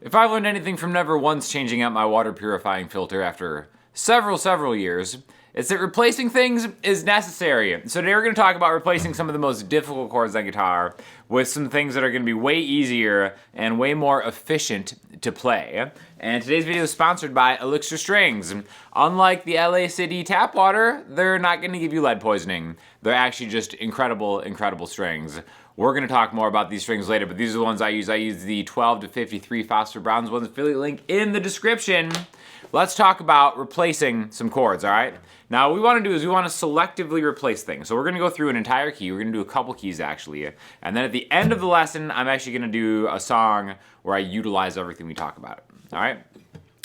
If I've learned anything from never once changing out my water purifying filter after several years, it's that replacing things is necessary. So today we're going to talk about replacing some of the most difficult chords on guitar with some things that are going to be way easier and way more efficient to play. And today's video is sponsored by Elixir Strings. Unlike the LA City tap water, they're not going to give you lead poisoning. They're actually just incredible strings. We're going to talk more about these strings later, but these are the ones I use. I use the 12 to 53 Foster Browns ones. Affiliate link in the description. Let's talk about replacing some chords, all right? Now, what we want to do is we want to selectively replace things. So we're going to go through an entire key. We're going to do a couple keys, actually. And then at the end of the lesson, I'm actually going to do a song where I utilize everything we talk about, all right?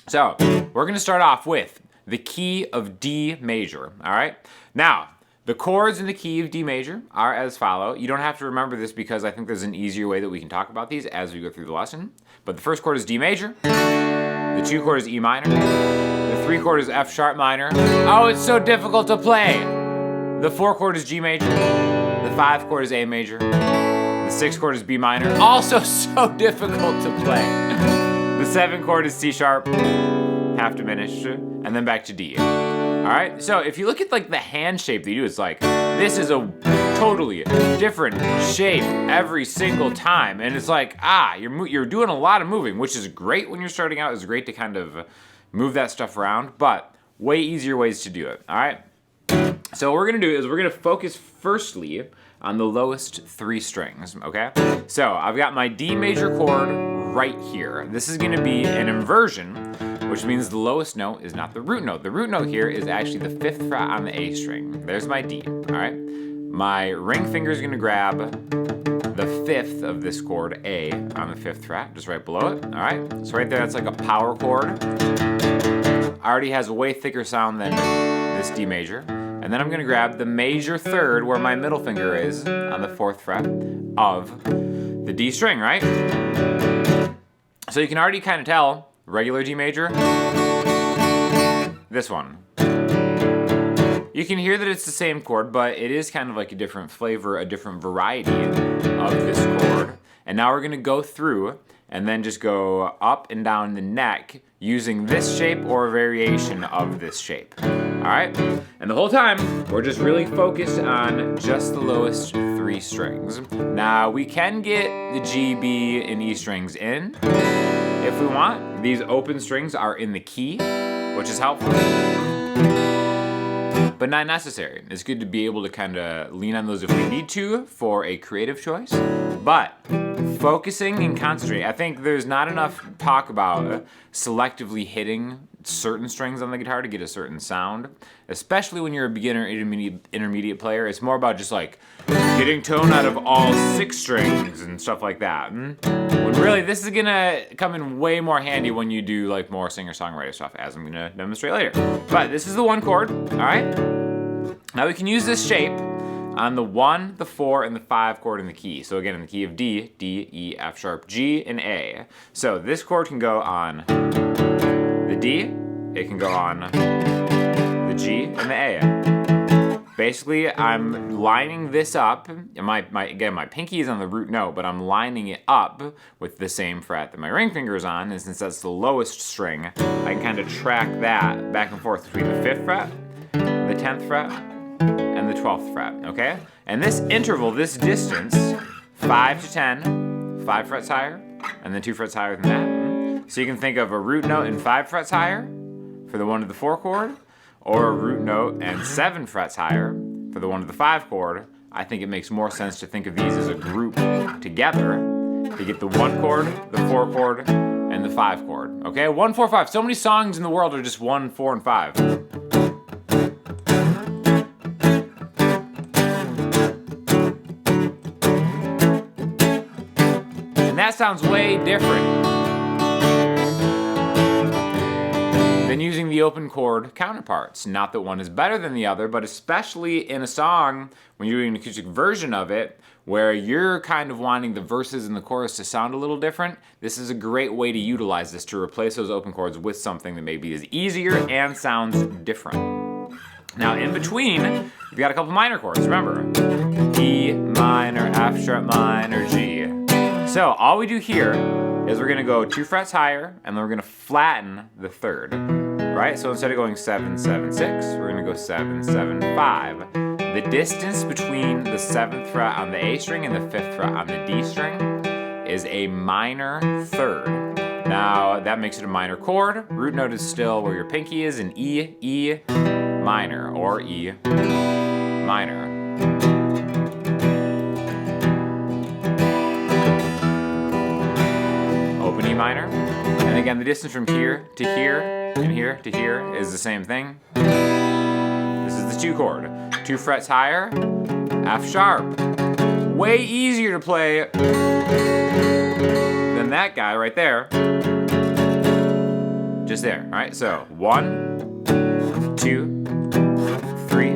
So we're going to start off with the key of D major, all right? Now, the chords in the key of D major are as follow. You don't have to remember this because I think there's an easier way that we can talk about these as we go through the lesson. But the first chord is D major. The 2 chord is E minor. The 3 chord is F sharp minor. Oh, it's so difficult to play. The 4 chord is G major. The 5 chord is A major. The 6 chord is B minor. Also so difficult to play. The 7 chord is C sharp, half diminished, and then back to D. All right, so if you look at like the hand shape that you do, it's like, this is a totally different shape every single time. And it's like, you're doing a lot of moving, which is great when you're starting out. It's great to kind of move that stuff around, but way easier ways to do it, all right? So what we're gonna do is we're gonna focus firstly on the lowest 3 strings, okay? So I've got my D major chord right here. This is gonna be an inversion, which means the lowest note is not the root note. The root note here is actually the 5th fret on the A string. There's my D, all right? My ring finger is gonna grab the 5th of this chord, A, on the 5th fret, just right below it, all right? So right there, that's like a power chord. Already has a way thicker sound than this D major. And then I'm gonna grab the major 3rd, where my middle finger is, on the 4th fret of the D string, right? So you can already kind of tell, regular D major, this one. You can hear that it's the same chord, but it is kind of like a different flavor, a different variety of this chord. And now we're gonna go through and then just go up and down the neck using this shape or a variation of this shape. All right? And the whole time, we're just really focused on just the lowest 3 strings. Now, we can get the G, B, and E strings in if we want. These open strings are in the key, which is helpful, but not necessary. It's good to be able to kind of lean on those if we need to for a creative choice, but focusing and concentrating. I think there's not enough talk about selectively hitting certain strings on the guitar to get a certain sound, especially when you're a beginner, intermediate player. It's more about just like getting tone out of all 6 strings and stuff like that. When really this is gonna come in way more handy when you do like more singer-songwriter stuff, as I'm gonna demonstrate later. But this is the 1 chord, all right? Now we can use this shape on the 1, the 4, and the 5 chord in the key. So again, in the key of D, D, E, F sharp, G, and A. So this chord can go on the D, it can go on the G, and the A. Basically, I'm lining this up. Again, my pinky is on the root note, but I'm lining it up with the same fret that my ring finger is on, and since that's the lowest string, I can kind of track that back and forth between the 5th fret, the 10th fret, and the 12th fret, okay? And this interval, this distance, 5 to 10, 5 frets higher, and then 2 frets higher than that. So you can think of a root note and 5 frets higher for the 1 to the 4 chord, or a root note and 7 frets higher for the 1 to the 5 chord. I think it makes more sense to think of these as a group together to get the 1 chord, the 4 chord, and the 5 chord, okay? 1, 4, 5. So many songs in the world are just 1, 4, and 5. And that sounds way different than using the open chord counterparts. Not that one is better than the other, but especially in a song, when you're doing an acoustic version of it, where you're kind of wanting the verses and the chorus to sound a little different, this is a great way to utilize this to replace those open chords with something that maybe is easier and sounds different. Now in between, we've got a couple minor chords, remember. E minor, F sharp minor, G. So all we do here is we're gonna go 2 frets higher, and then we're gonna flatten the third, right? So instead of going 7, 7, 6, we're gonna go 7, 7, 5. The distance between the 7th fret on the A string and the 5th fret on the D string is a minor third. Now, that makes it a minor chord. Root note is still where your pinky is, an E, E minor, or E minor. Open E minor. And again, the distance from here to here and here to here is the same thing. This is the 2 chord. 2 frets higher, F sharp. Way easier to play than that guy right there. Just there, all right? So 1, 2, 3,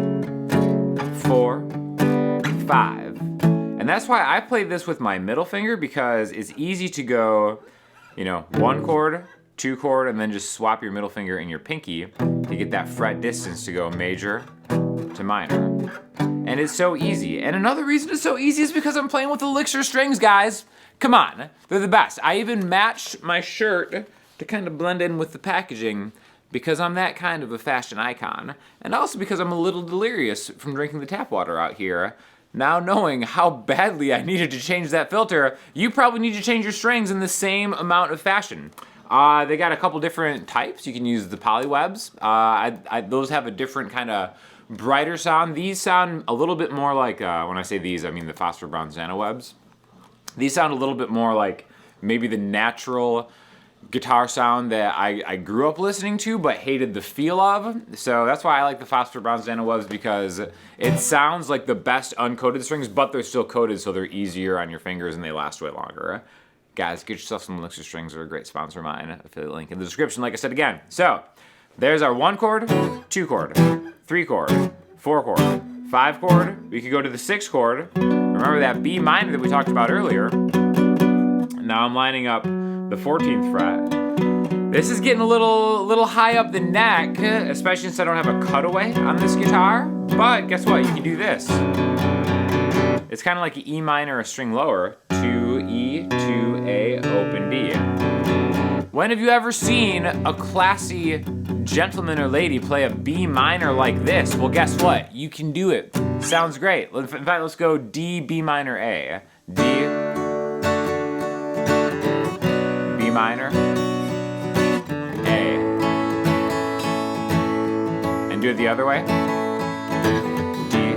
4, 5. And that's why I played this with my middle finger, because it's easy to go, 1 chord, 2 chord, and then just swap your middle finger and your pinky to get that fret distance to go major to minor. And it's so easy. And another reason it's so easy is because I'm playing with elixir strings, guys. Come on, they're the best. I even matched my shirt to kind of blend in with the packaging because I'm that kind of a fashion icon. And also because I'm a little delirious from drinking the tap water out here. Now knowing how badly I needed to change that filter, you probably need to change your strings in the same amount of fashion. They got a couple different types. You can use the polywebs. Those have a different kind of brighter sound. These sound a little bit more like, when I say these, I mean the phosphor bronze nanowebs. These sound a little bit more like maybe the natural guitar sound that I grew up listening to but hated the feel of. So that's why I like the phosphor bronze nanowebs, because it sounds like the best uncoated strings, but they're still coated, so they're easier on your fingers and they last way longer. Guys, get yourself some elixir strings. They're a great sponsor of mine. Affiliate link in the description, like I said again. So there's our 1 chord, 2 chord, 3 chord, 4 chord, 5 chord. We could go to the 6 chord. Remember that B minor that we talked about earlier. Now I'm lining up the 14th fret. This is getting a little high up the neck, especially since I don't have a cutaway on this guitar. But guess what? You can do this. It's kind of like an E minor, a string lower. 2 E, 2 A, open D. When have you ever seen a classy gentleman or lady play a B minor like this? Well, guess what? You can do it. Sounds great. In fact, let's go D, B minor, A. D, B minor, A. And do it the other way. D,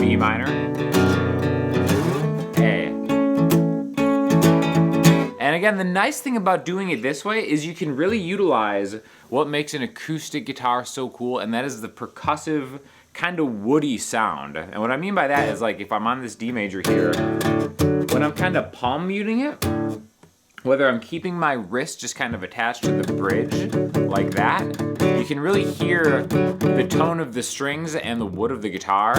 B minor, A. And again, the nice thing about doing it this way is you can really utilize what makes an acoustic guitar so cool, and that is the percussive, kind of woody sound. And what I mean by that is, like, if I'm on this D major here, when I'm kind of palm muting it, whether I'm keeping my wrist just kind of attached to the bridge like that, you can really hear the tone of the strings and the wood of the guitar.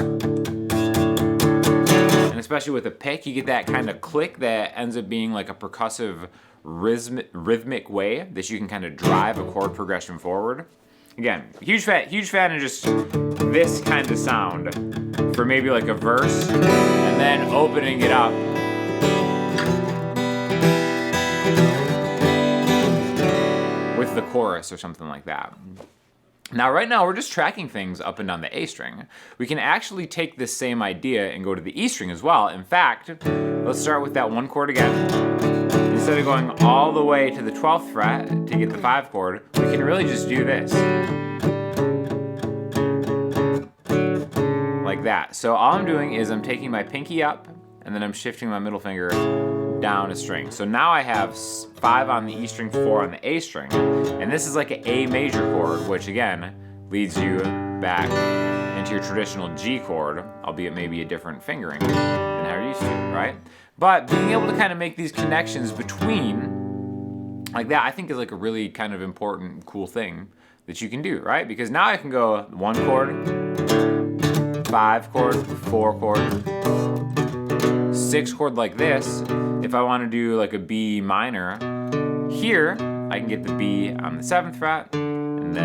And especially with a pick, you get that kind of click that ends up being like a percussive rhythmic way that you can kind of drive a chord progression forward. Again, huge fan of just this kind of sound for maybe like a verse, and then opening it up with the chorus or something like that. Now, right now, we're just tracking things up and down the A string. We can actually take this same idea and go to the E string as well. In fact, let's start with that 1 chord again. Instead of going all the way to the 12th fret to get the 5 chord, we can really just do this. Like that. So all I'm doing is I'm taking my pinky up, and then I'm shifting my middle finger down a string. So now I have 5 on the E string, 4 on the A string. And this is like an A major chord, which again leads you back into your traditional G chord, albeit maybe a different fingering than how you're used to, right? But being able to kind of make these connections between like that, I think is like a really kind of important, cool thing that you can do, right? Because now I can go 1 chord, 5 chord, 4 chord, 6 chord like this. If I want to do like a B minor, here I can get the B on the 7th fret and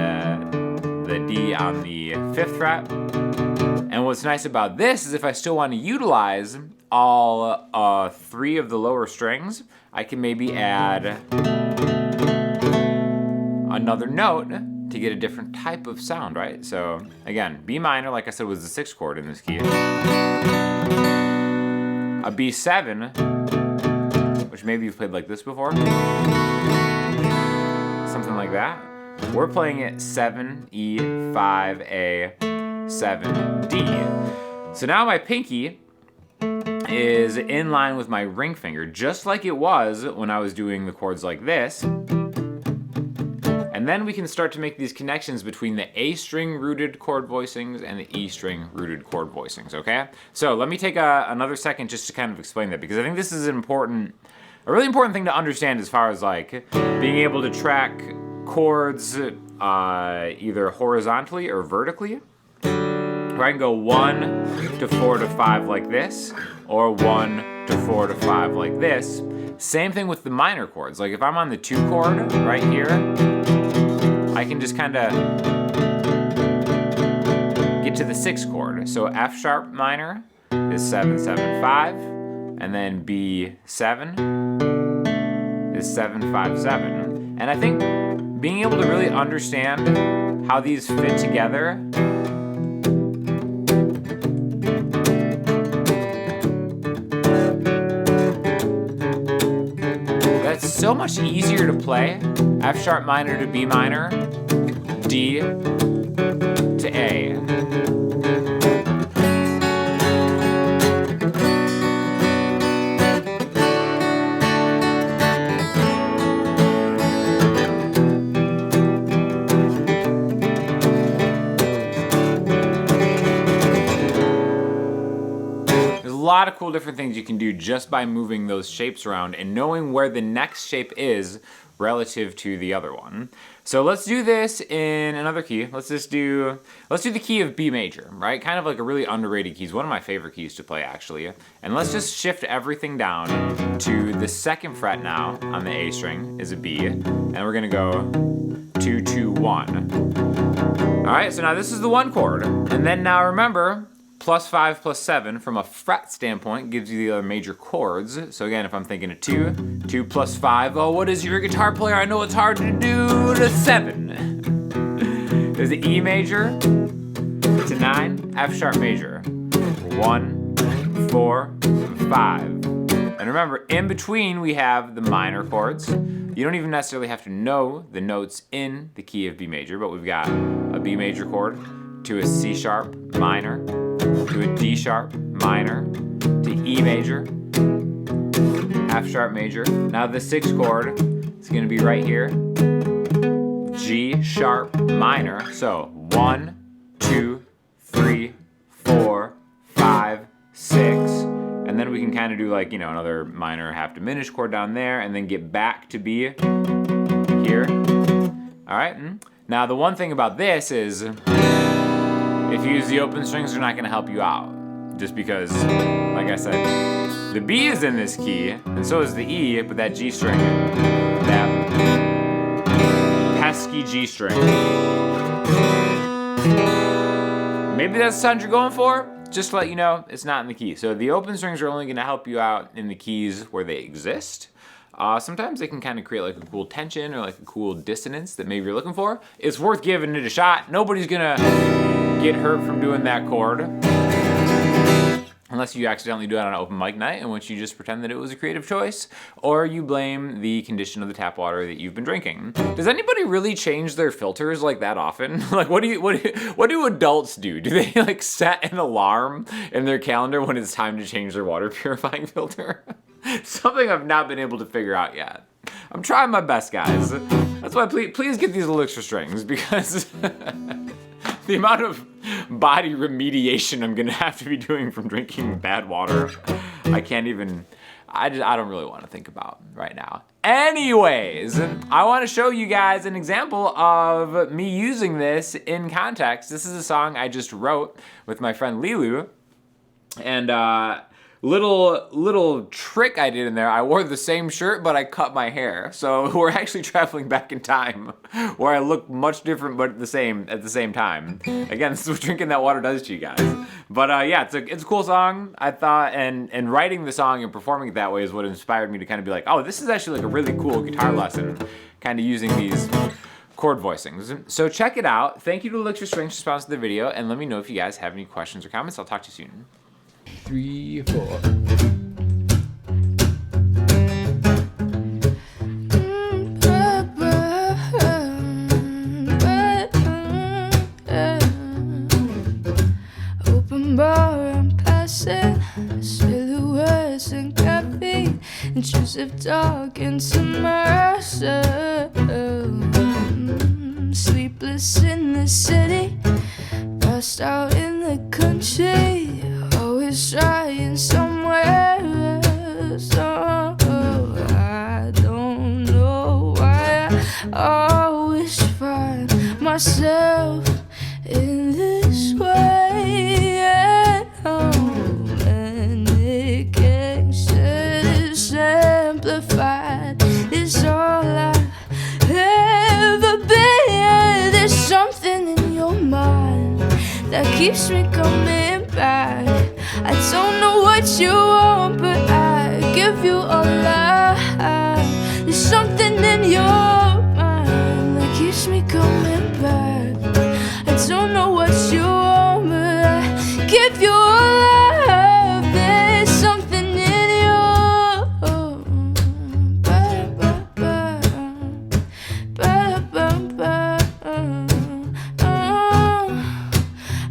the D on the 5th fret. And what's nice about this is if I still want to utilize all 3 of the lower strings, I can maybe add another note to get a different type of sound, right? So again, B minor, like I said, was the 6th chord in this key. A B7, which maybe you've played like this before. Something like that. We're playing it 7, E, 5, A, 7, D. So now my pinky is in line with my ring finger, just like it was when I was doing the chords like this. And then we can start to make these connections between the A string rooted chord voicings and the E string rooted chord voicings, okay? So let me take another second just to kind of explain that, because I think this is a really important thing to understand as far as like being able to track chords either horizontally or vertically. Where I can go 1 to 4 to 5 like this, or 1 to 4 to 5 like this. Same thing with the minor chords. Like if I'm on the 2 chord right here, I can just kind of get to the 6th chord. So F sharp minor is 7, 7, 5, and then B7 is 7, 5, 7. And I think being able to really understand how these fit together so much easier to play. F sharp minor to B minor, D to A. A lot of cool different things you can do just by moving those shapes around and knowing where the next shape is relative to the other one. So let's do this in another key. Let's do the key of B major, right? Kind of like a really underrated key. It's one of my favorite keys to play actually. And let's just shift everything down to the 2nd fret now on the A string is a B, and we're gonna go 2, 2, 1. All right, so now this is the 1 chord, and then now remember, +5 +7 from a fret standpoint gives you the other major chords. So again, if I'm thinking a 2, 2 + 5, oh, what is your guitar player? I know it's hard to do, to 7. There's the E major to 9, F sharp major, 1, 4, 5. And remember, in between we have the minor chords. You don't even necessarily have to know the notes in the key of B major, but we've got a B major chord to a C sharp minor, to a D sharp minor, to E major, F sharp major. Now the 6th chord is going to be right here, G sharp minor. So 1, 2, 3, 4, 5, 6, and then we can kind of do like, another minor half diminished chord down there, and then get back to B here. All right. Now the one thing about this is, if you use the open strings, they're not going to help you out. Just because, like I said, the B is in this key, and so is the E, but that G string, that pesky G string. Maybe that's the sound you're going for. Just to let you know, it's not in the key. So the open strings are only going to help you out in the keys where they exist. Sometimes they can kind of create like a cool tension or like a cool dissonance that maybe you're looking for. It's worth giving it a shot. Nobody's gonna get hurt from doing that chord. Unless you accidentally do it on an open mic night in which you just pretend that it was a creative choice, or you blame the condition of the tap water that you've been drinking. Does anybody really change their filters like that often? Like what do adults do? Do they like set an alarm in their calendar when it's time to change their water purifying filter? Something I've not been able to figure out yet. I'm trying my best, guys. That's why please get these little extra strings, because the amount of body remediation I'm gonna have to be doing from drinking bad water, I don't really want to think about right now. Anyways, I want to show you guys an example of me using this in context. This is a song I just wrote with my friend Lilou, and little trick I did in there. I wore the same shirt, but I cut my hair. So we're actually traveling back in time, where I look much different but the same at the same time. Again, this is what drinking that water does to you guys. But yeah, it's a cool song, I thought, and writing the song and performing it that way is what inspired me to kind of be like, oh, this is actually like a really cool guitar lesson, kind of using these chord voicings. So check it out. Thank you to Elixir Strings for sponsoring the video, and let me know if you guys have any questions or comments. I'll talk to you soon. 3, 4. Open bar, I'm passing silhouettes and caffeine, intrusive talk into myself. Sleepless in the city, passed out in the country, always trying somewhere else. Oh, I don't know why I always find myself in this way. And it gets amplified. It's all I've ever been. There's something in your mind that keeps me coming back. I don't know what you want, but I give you all I have. There's something in your mind that keeps me coming back. I don't know what you want, but I give you all I have. There's something in your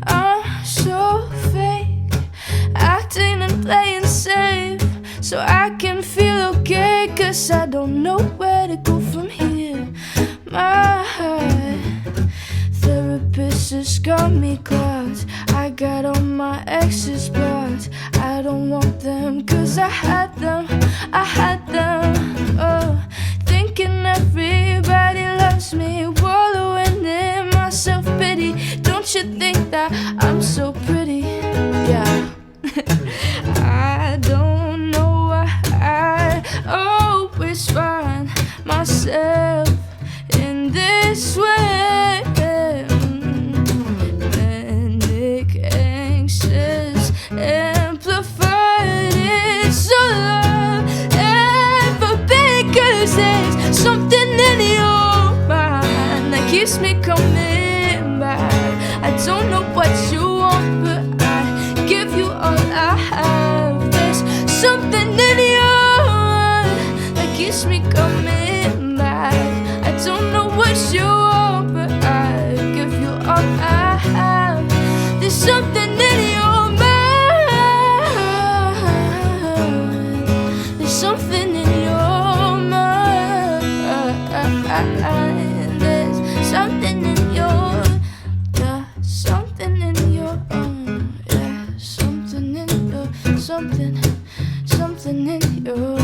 I'm so fake, acting and playing safe, so I can feel okay, 'cause I don't know where to go from here. My therapist has got me clogged. I got all my exes blocked. I don't want them, 'cause I had them. Oh, thinking everybody loves me, wallowing in my self-pity. Don't you think that I'm so pretty? Yeah. I don't know why I always find myself in this way. Manic, anxious, amplified. It's all I've ever been, 'cause there's something in your mind that keeps me coming back. I don't know what you want, but I give you all I have. There's something in your mind that keeps me coming back. I don't know what you want, but I give you all I have. There's something in your mind. There's something in your mind. There's something in your, something in your, yeah, something in your, something in your